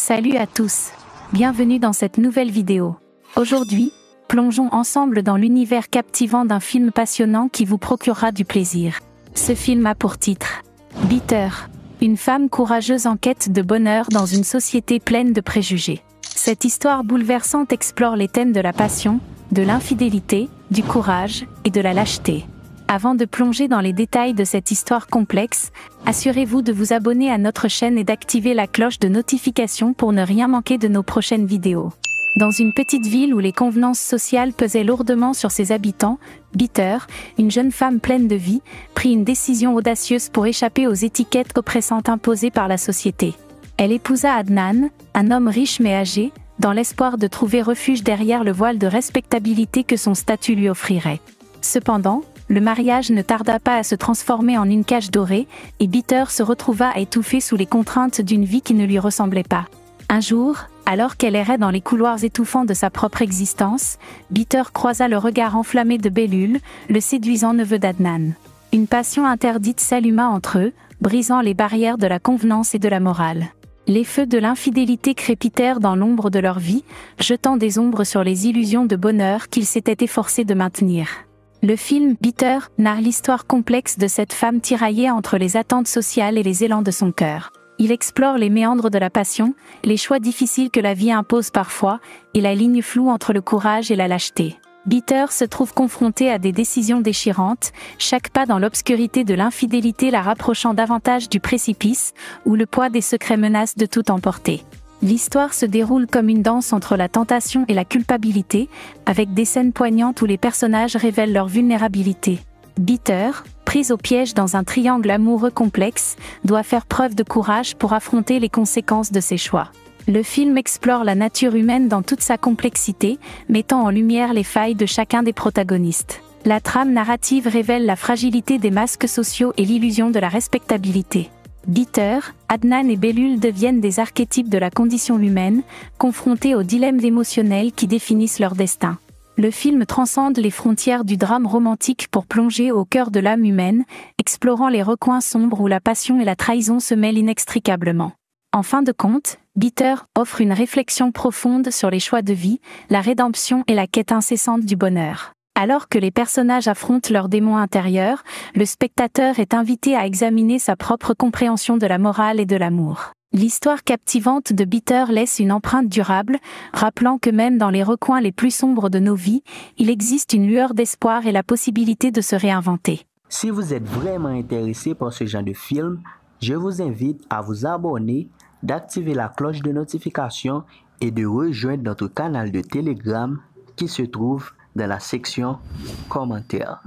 Salut à tous, bienvenue dans cette nouvelle vidéo. Aujourd'hui, plongeons ensemble dans l'univers captivant d'un film passionnant qui vous procurera du plaisir. Ce film a pour titre « Bitter », une femme courageuse en quête de bonheur dans une société pleine de préjugés. Cette histoire bouleversante explore les thèmes de la passion, de l'infidélité, du courage et de la lâcheté. Avant de plonger dans les détails de cette histoire complexe, assurez-vous de vous abonner à notre chaîne et d'activer la cloche de notification pour ne rien manquer de nos prochaines vidéos. Dans une petite ville où les convenances sociales pesaient lourdement sur ses habitants, Bitter, une jeune femme pleine de vie, prit une décision audacieuse pour échapper aux étiquettes oppressantes imposées par la société. Elle épousa Adnan, un homme riche mais âgé, dans l'espoir de trouver refuge derrière le voile de respectabilité que son statut lui offrirait. Cependant, le mariage ne tarda pas à se transformer en une cage dorée, et Bitter se retrouva à étouffer sous les contraintes d'une vie qui ne lui ressemblait pas. Un jour, alors qu'elle errait dans les couloirs étouffants de sa propre existence, Bitter croisa le regard enflammé de Belül, le séduisant neveu d'Adnan. Une passion interdite s'alluma entre eux, brisant les barrières de la convenance et de la morale. Les feux de l'infidélité crépitèrent dans l'ombre de leur vie, jetant des ombres sur les illusions de bonheur qu'ils s'étaient efforcés de maintenir. Le film Bitter narre l'histoire complexe de cette femme tiraillée entre les attentes sociales et les élans de son cœur. Il explore les méandres de la passion, les choix difficiles que la vie impose parfois, et la ligne floue entre le courage et la lâcheté. Bitter se trouve confrontée à des décisions déchirantes, chaque pas dans l'obscurité de l'infidélité la rapprochant davantage du précipice, où le poids des secrets menace de tout emporter. L'histoire se déroule comme une danse entre la tentation et la culpabilité, avec des scènes poignantes où les personnages révèlent leur vulnérabilité. Bitter, prise au piège dans un triangle amoureux complexe, doit faire preuve de courage pour affronter les conséquences de ses choix. Le film explore la nature humaine dans toute sa complexité, mettant en lumière les failles de chacun des protagonistes. La trame narrative révèle la fragilité des masques sociaux et l'illusion de la respectabilité. Bitter, Adnan et Belül deviennent des archétypes de la condition humaine, confrontés aux dilemmes émotionnels qui définissent leur destin. Le film transcende les frontières du drame romantique pour plonger au cœur de l'âme humaine, explorant les recoins sombres où la passion et la trahison se mêlent inextricablement. En fin de compte, Bitter offre une réflexion profonde sur les choix de vie, la rédemption et la quête incessante du bonheur. Alors que les personnages affrontent leurs démons intérieurs, le spectateur est invité à examiner sa propre compréhension de la morale et de l'amour. L'histoire captivante de Bitter laisse une empreinte durable, rappelant que même dans les recoins les plus sombres de nos vies, il existe une lueur d'espoir et la possibilité de se réinventer. Si vous êtes vraiment intéressé par ce genre de film, je vous invite à vous abonner, d'activer la cloche de notification et de rejoindre notre canal de Telegram qui se trouve dans la section commentaires.